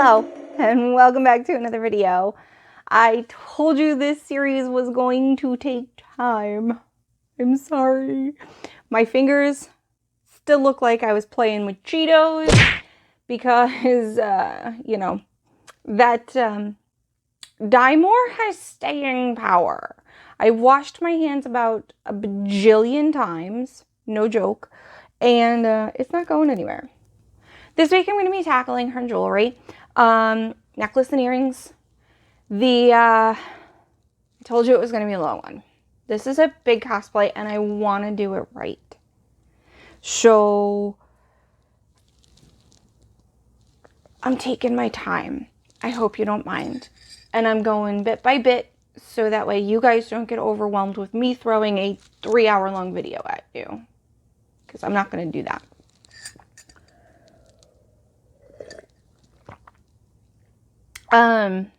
Hello, and welcome back to another video. I told you this series was going to take time. I'm sorry. My fingers still look like I was playing with Cheetos because, you know, that Dye More has staying power. I washed my hands about a bajillion times, no joke, and it's not going anywhere. This week I'm going to be tackling her jewelry, necklace and earrings. I told you it was going to be a long one. This is a big cosplay and I want to do it right. So I'm taking my time. I hope you don't mind. And I'm going bit by bit so that way you guys don't get overwhelmed with me throwing a 3-hour-long video at you. Because I'm not going to do that. And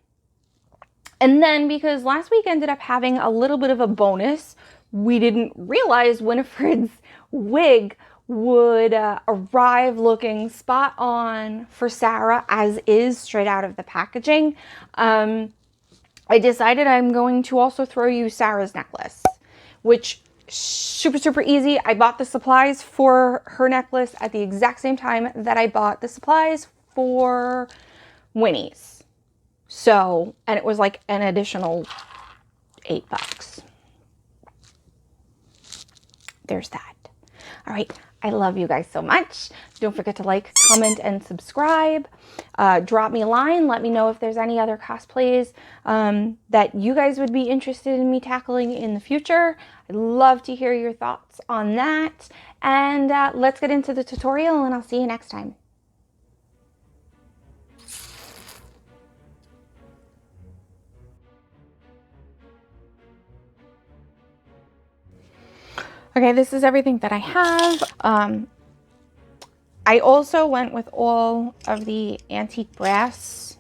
then because last week ended up having a little bit of a bonus, we didn't realize Winifred's wig would arrive looking spot on for Sara as is straight out of the packaging. I decided I'm going to also throw you Sara's necklace, which super easy. I bought the supplies for her necklace at the exact same time that I bought the supplies for Winnie's. So, and it was like an additional $8. There's that. All right. I love you guys so much. Don't forget to like, comment, and subscribe. Drop me a line. Let me know if there's any other cosplays that you guys would be interested in me tackling in the future. I'd love to hear your thoughts on that. And let's get into the tutorial and I'll see you next time. Okay, this is everything that I have. I also went with all of the antique brass.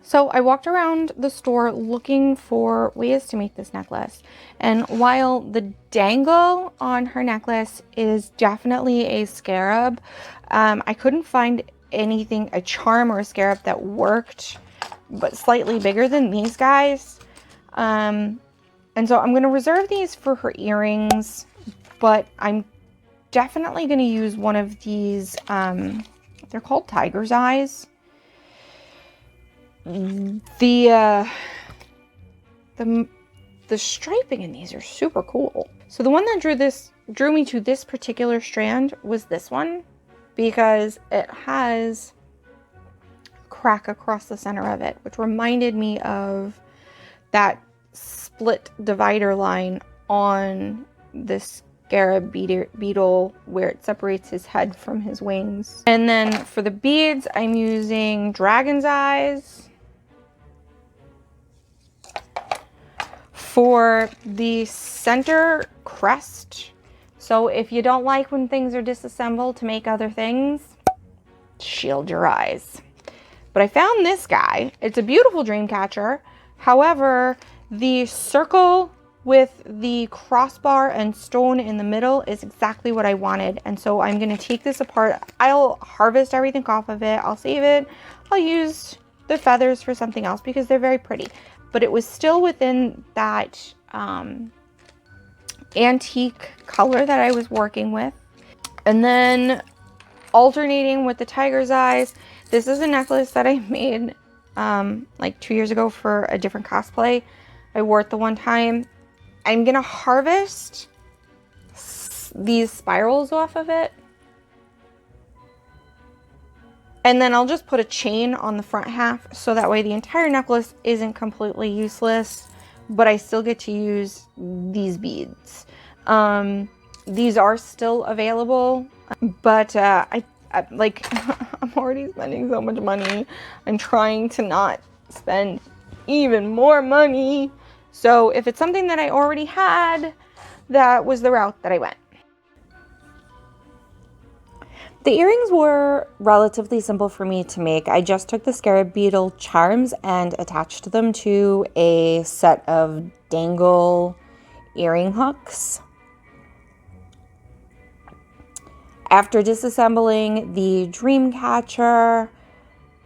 So I walked around the store looking for ways to make this necklace. And while the dangle on her necklace is definitely a scarab, I couldn't find anything, a charm or a scarab that worked, but slightly bigger than these guys. And so I'm going to reserve these for her earrings. But I'm definitely going to use one of these, they're called tiger's eyes. The striping in these are super cool. So the one that drew me to this particular strand was this one, because it has a crack across the center of it, which reminded me of that split divider line on this scarab beetle where it separates his head from his wings. And then for the beads, I'm using dragon's eyes. For the center crest, so if you don't like when things are disassembled to make other things, shield your eyes. But I found this guy. It's a beautiful dream catcher. However, the circle with the crossbar and stone in the middle is exactly what I wanted. And so I'm going to take this apart. I'll harvest everything off of it. I'll save it. I'll use the feathers for something else because they're very pretty. But it was still within that antique color that I was working with. And then alternating with the tiger's eyes. This is a necklace that I made like 2 years ago for a different cosplay. I wore it the one time. I'm going to harvest these spirals off of it. And then I'll just put a chain on the front half so that way the entire necklace isn't completely useless, but I still get to use these beads. These are still available, but I like I'm already spending so much money. I'm trying to not spend even more money. So if it's something that I already had, that was the route that I went. The earrings were relatively simple for me to make. I just took the scarab beetle charms and attached them to a set of dangle earring hooks. After disassembling the dream catcher,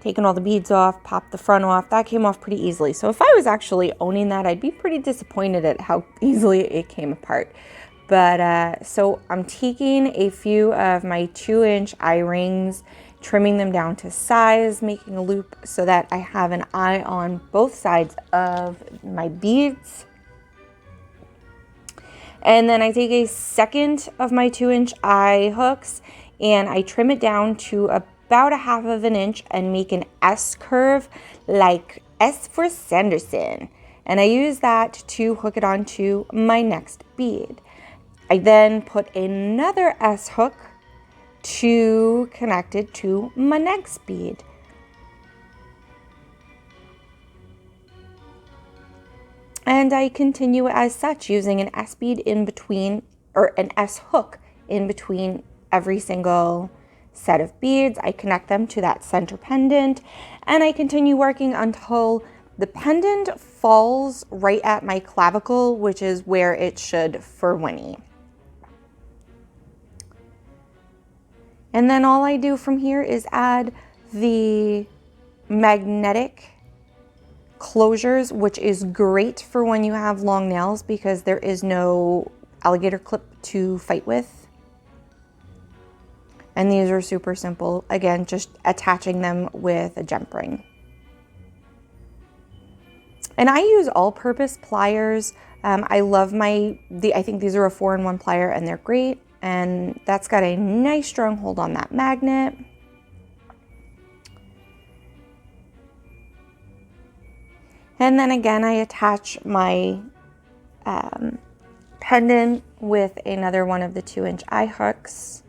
taken all the beads off, popped the front off. That came off pretty easily. So if I was actually owning that, I'd be pretty disappointed at how easily it came apart. But so I'm taking a few of my 2-inch eye rings, trimming them down to size, making a loop so that I have an eye on both sides of my beads. And then I take a second of my 2-inch eye hooks and I trim it down to about 1/2 inch and make an S curve, like S for Sanderson. And I use that to hook it onto my next bead. I then put another S hook to connect it to my next bead. And I continue as such, using an S bead in between, or an S hook in between every single set of beads. I connect them to that center pendant, and I continue working until the pendant falls right at my clavicle, which is where it should for Winnie. And then all I do from here is add the magnetic closures, which is great for when you have long nails because there is no alligator clip to fight with. And these are super simple. Again, just attaching them with a jump ring. And I use all-purpose pliers. I love I think these are a 4-in-1 plier and they're great. And that's got a nice strong hold on that magnet. And then again, I attach my pendant with another one of the 2-inch eye hooks.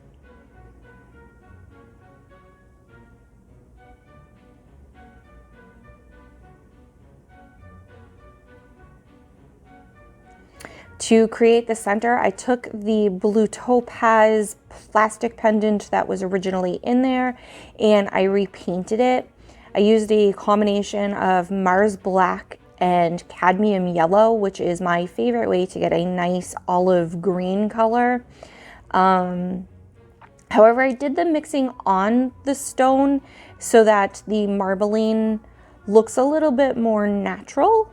To create the center, I took the blue topaz plastic pendant that was originally in there and I repainted it. I used a combination of Mars Black and cadmium yellow, which is my favorite way to get a nice olive green color. However, I did the mixing on the stone so that the marbling looks a little bit more natural.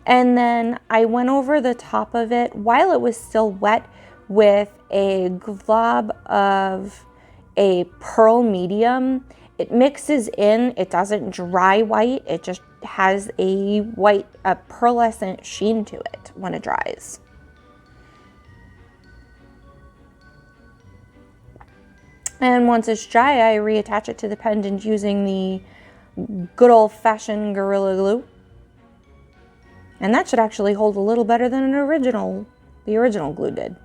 And then I went over the top of it while it was still wet with a glob of a pearl medium. It mixes in, it doesn't dry white, it just has a pearlescent sheen to it when it dries. And once it's dry, I reattach it to the pendant using the good old-fashioned Gorilla Glue. And that should actually hold a little better than the original glue did.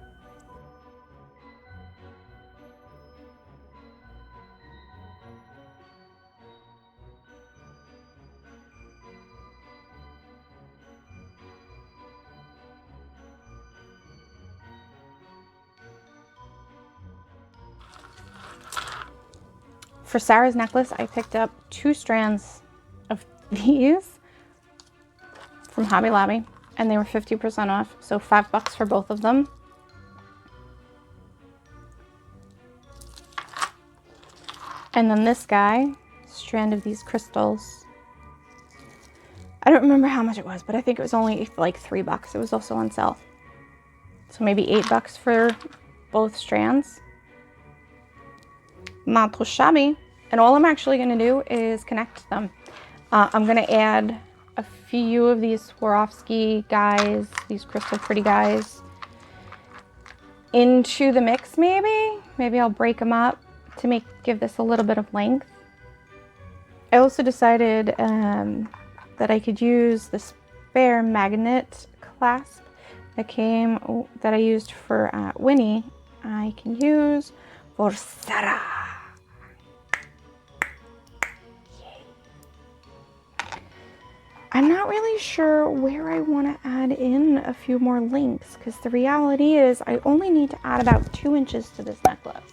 For Sarah's necklace, I picked up 2 strands of these from Hobby Lobby, and they were 50% off, so $5 for both of them. And then this guy, strand of these crystals. I don't remember how much it was, but I think it was only like $3. It was also on sale. So maybe $8 for both strands. Not too shabby. And all I'm actually going to do is connect them. I'm going to add a few of these Swarovski guys, these crystal pretty guys, into the mix maybe. Maybe I'll break them up to give this a little bit of length. I also decided that I could use the spare magnet clasp that I used for Winnie. I can use for Sara. I'm not really sure where I want to add in a few more links because the reality is I only need to add about 2 inches to this necklace.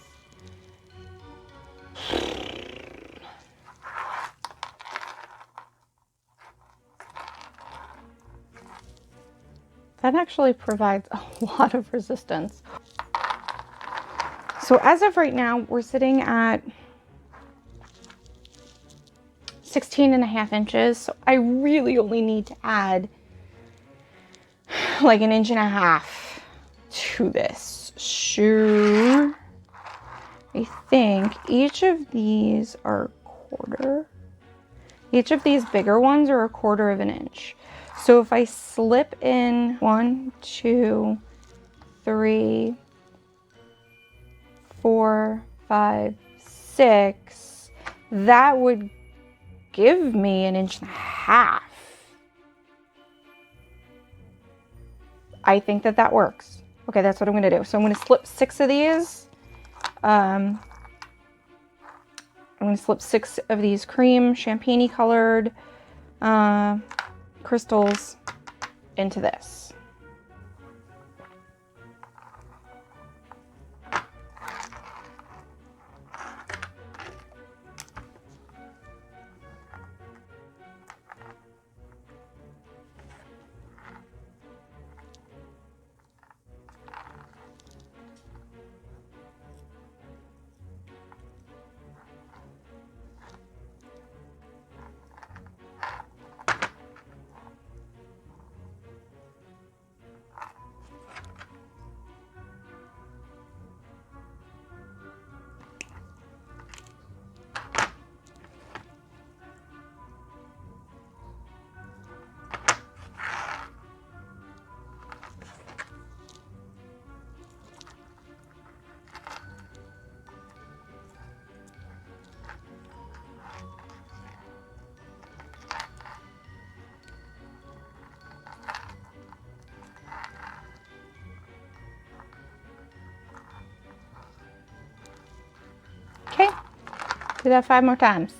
That actually provides a lot of resistance. So as of right now, we're sitting at 16.5 inches. So I really only need to add like 1.5 inches to this shoe. I think each of these are 1/4. Each of these bigger ones are 1/4 inch. So if I slip in 1, 2, 3, 4, 5, 6, that would give me 1.5 inches. I think that works. Okay, that's what I'm gonna do. So I'm gonna slip 6 of these. I'm gonna slip 6 of these cream champagne-y colored crystals into this. Okay, do that 5 more times.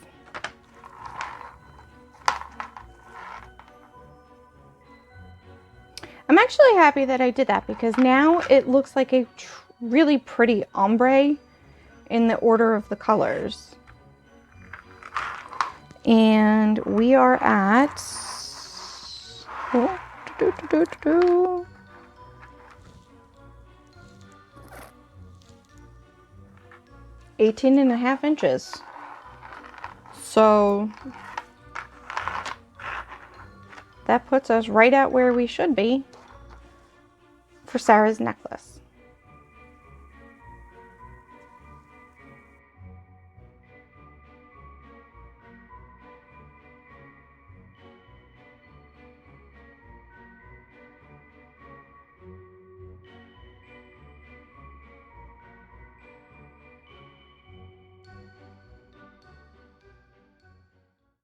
I'm actually happy that I did that because now it looks like a really pretty ombre in the order of the colors. And we are at 18.5 inches. So that puts us right at where we should be for Sarah's necklace.